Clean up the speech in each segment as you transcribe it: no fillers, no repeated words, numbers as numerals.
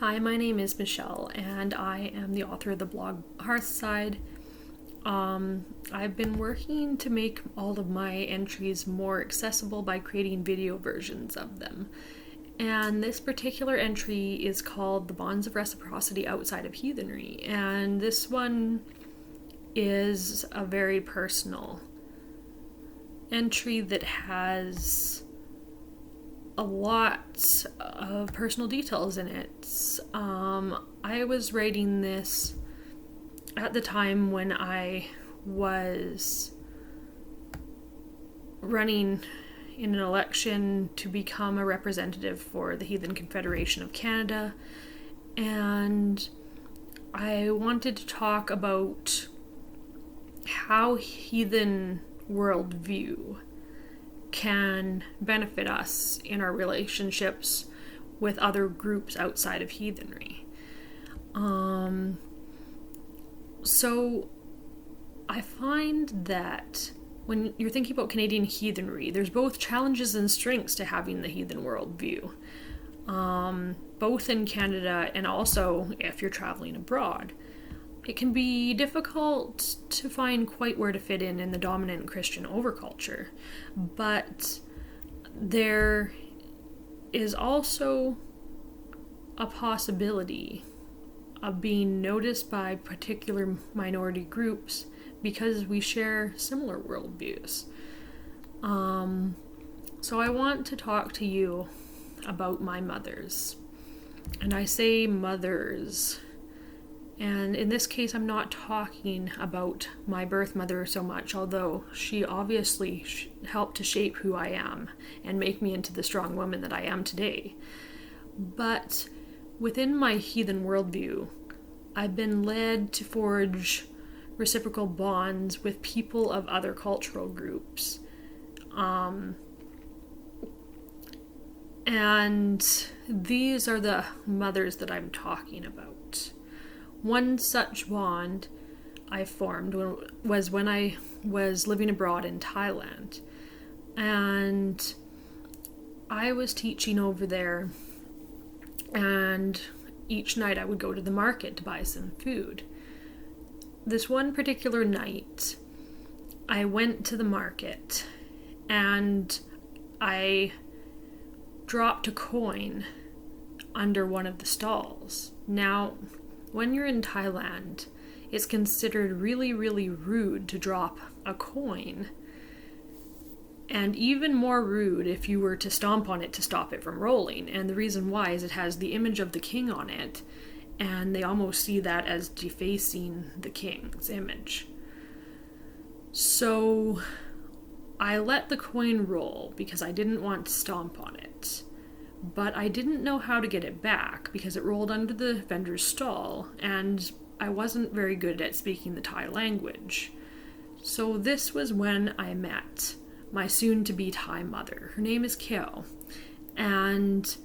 Hi, my name is Michelle, and I am the author of the blog Hearthside. I've been working to make all of my entries more accessible by creating video versions of them. And this particular entry is called The Bonds of Reciprocity Outside of Heathenry. And this one is a very personal entry that has a lot of personal details in it. I was writing this at the time when I was running in an election to become a representative for the Heathen Confederation of Canada, and I wanted to talk about how Heathen worldview can benefit us in our relationships with other groups outside of Heathenry. So I find that when you're thinking about Canadian heathenry, there's both challenges and strengths to having the heathen worldview, both in Canada and also if you're traveling abroad. It can be difficult to find quite where to fit in the dominant Christian overculture, but there is also a possibility of being noticed by particular minority groups because we share similar worldviews. So I want to talk to you about my mothers. And I say mothers, and in this case I'm not talking about my birth mother so much, although she obviously helped to shape who I am and make me into the strong woman that I am today. But within my heathen worldview, I've been led to forge reciprocal bonds with people of other cultural groups. And these are the mothers that I'm talking about. One such bond I formed was when I was living abroad in Thailand. And I was teaching over there, and each night I would go to the market to buy some food. This one particular night, I went to the market and I dropped a coin under one of the stalls. Now, when you're in Thailand, it's considered really, really rude to drop a coin. And even more rude if you were to stomp on it to stop it from rolling. And the reason why is it has the image of the king on it, and they almost see that as defacing the king's image. So I let the coin roll because I didn't want to stomp on it. But I didn't know how to get it back because it rolled under the vendor's stall, and I wasn't very good at speaking the Thai language. So this was when I met my soon-to-be Thai mother. Her name is Kyo, and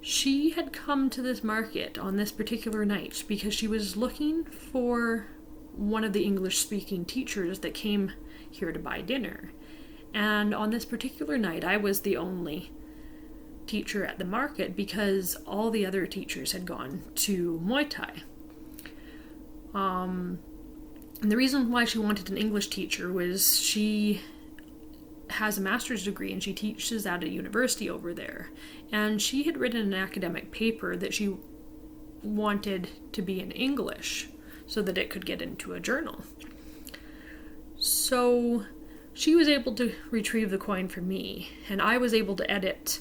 she had come to this market on this particular night because she was looking for one of the English-speaking teachers that came here to buy dinner. And on this particular night, I was the only teacher at the market because all the other teachers had gone to Muay Thai. And the reason why she wanted an English teacher was she has a master's degree and she teaches at a university over there. And she had written an academic paper that she wanted to be in English so that it could get into a journal. So she was able to retrieve the coin for me, and I was able to edit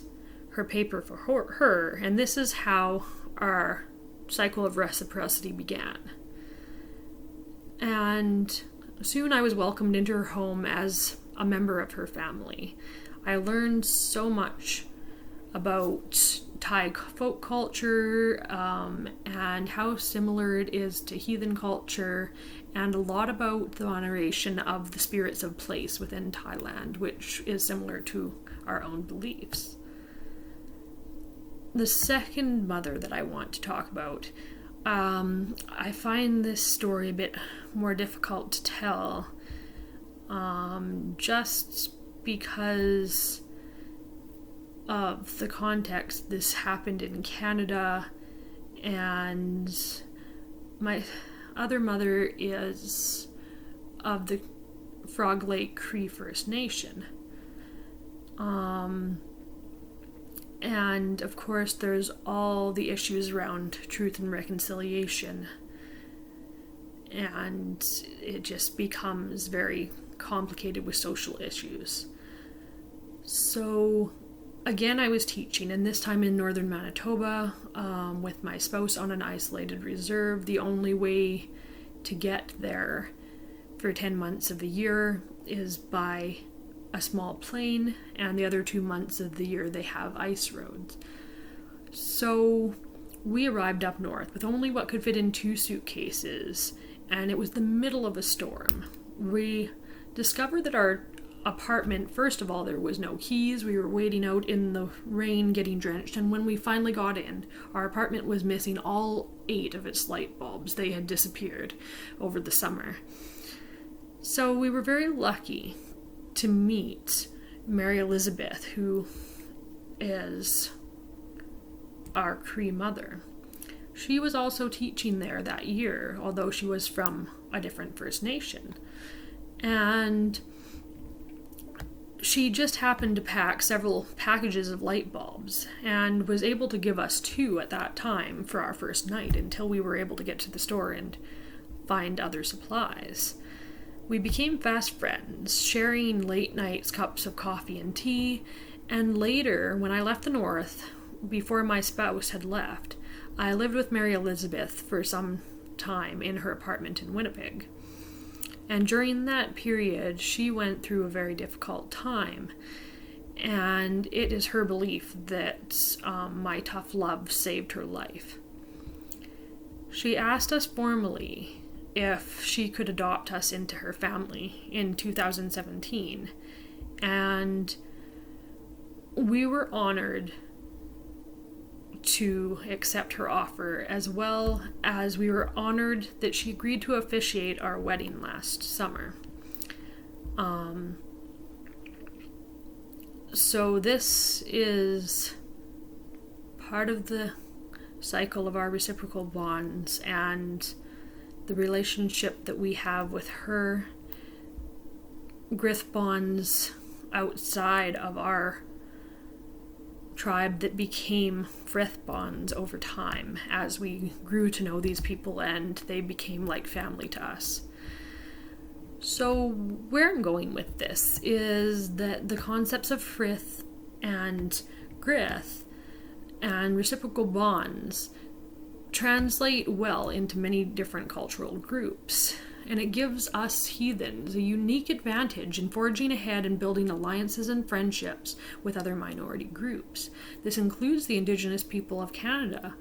her paper for her, and this is how our cycle of reciprocity began. And soon I was welcomed into her home as a member of her family. I learned so much about Thai folk culture and how similar it is to heathen culture, and a lot about the veneration of the spirits of place within Thailand, which is similar to our own beliefs. The second mother that I want to talk about, I find this story a bit more difficult to tell, just because of the context. This happened in Canada, and my other mother is of the Frog Lake Cree First Nation. And of course there's all the issues around truth and reconciliation, and it just becomes very complicated with social issues. So again, I was teaching, and this time in northern Manitoba, with my spouse on an isolated reserve. The only way to get there for 10 months of the year is by a small plane, and the other 2 months of the year they have ice roads. So we arrived up north with only what could fit in 2 suitcases, and it was the middle of a storm. We discovered that our apartment, first of all, there was no keys. We were waiting out in the rain getting drenched, and when we finally got in, our apartment was missing all 8 of its light bulbs. They had disappeared over the summer. So we were very lucky to meet Mary Elizabeth, who is our Cree mother. She was also teaching there that year, although she was from a different First Nation. And she just happened to pack several packages of light bulbs and was able to give us 2 at that time for our first night until we were able to get to the store and find other supplies. We became fast friends, sharing late nights cups of coffee and tea, and later, when I left the north, before my spouse had left, I lived with Mary Elizabeth for some time in her apartment in Winnipeg. And during that period, she went through a very difficult time. And it is her belief that my tough love saved her life. She asked us formally if she could adopt us into her family in 2017. And we were honored to accept her offer, as well as we were honored that she agreed to officiate our wedding last summer. So this is part of the cycle of our reciprocal bonds and the relationship that we have with her. Grith bonds outside of our tribe that became frith bonds over time as we grew to know these people, and they became like family to us. So where I'm going with this is that the concepts of frith and grith and reciprocal bonds translate well into many different cultural groups, and it gives us heathens a unique advantage in forging ahead and building alliances and friendships with other minority groups. This includes the Indigenous people of Canada.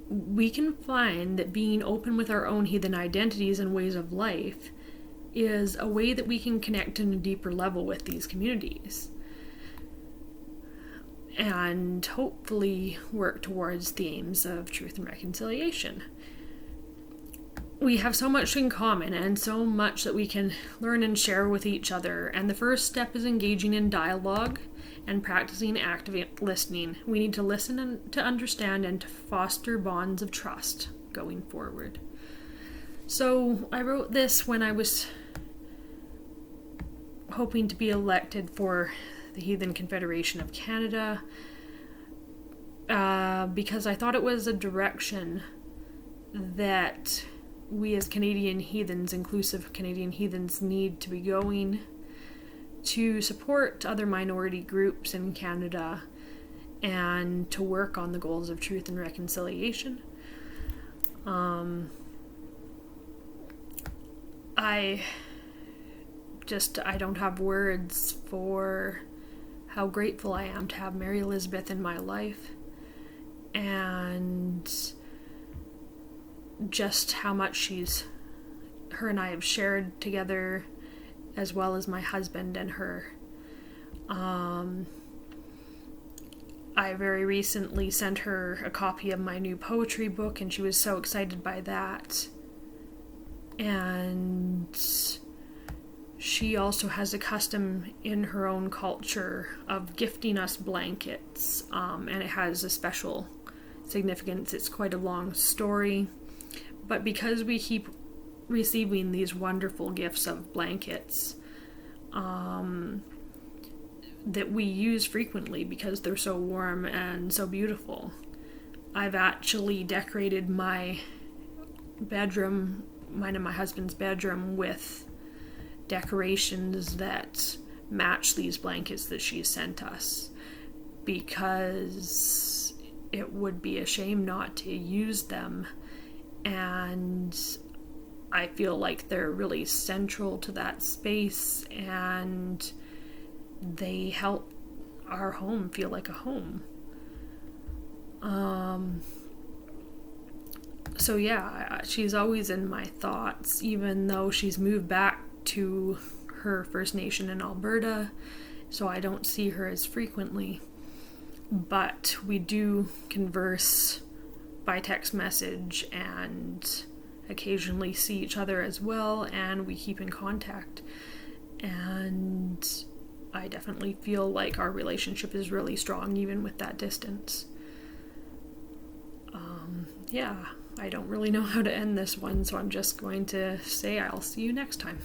We can find that being open with our own heathen identities and ways of life is a way that we can connect on a deeper level with these communities and hopefully work towards the aims of truth and reconciliation. We have so much in common and so much that we can learn and share with each other, and the first step is engaging in dialogue and practicing active listening. We need to listen and to understand and to foster bonds of trust going forward. So I wrote this when I was hoping to be elected for the Heathen Confederation of Canada, because I thought it was a direction that we as Canadian heathens, inclusive Canadian heathens, need to be going to support other minority groups in Canada and to work on the goals of truth and reconciliation. I don't have words for how grateful I am to have Mary Elizabeth in my life, and just how much her and I have shared together, as well as my husband and her. I very recently sent her a copy of my new poetry book, and she was so excited by that. And she also has a custom in her own culture of gifting us blankets, and it has a special significance. It's quite a long story, but because we keep receiving these wonderful gifts of blankets that we use frequently because they're so warm and so beautiful, I've actually decorated my bedroom, mine and my husband's bedroom, with decorations that match these blankets that she sent us, because it would be a shame not to use them, and I feel like they're really central to that space, and they help our home feel like a home. So yeah, she's always in my thoughts, even though she's moved back to her First Nation in Alberta, so I don't see her as frequently. But we do converse by text message and occasionally see each other as well, and we keep in contact. And I definitely feel like our relationship is really strong even with that distance. Yeah, I don't really know how to end this one, so I'm just going to say I'll see you next time.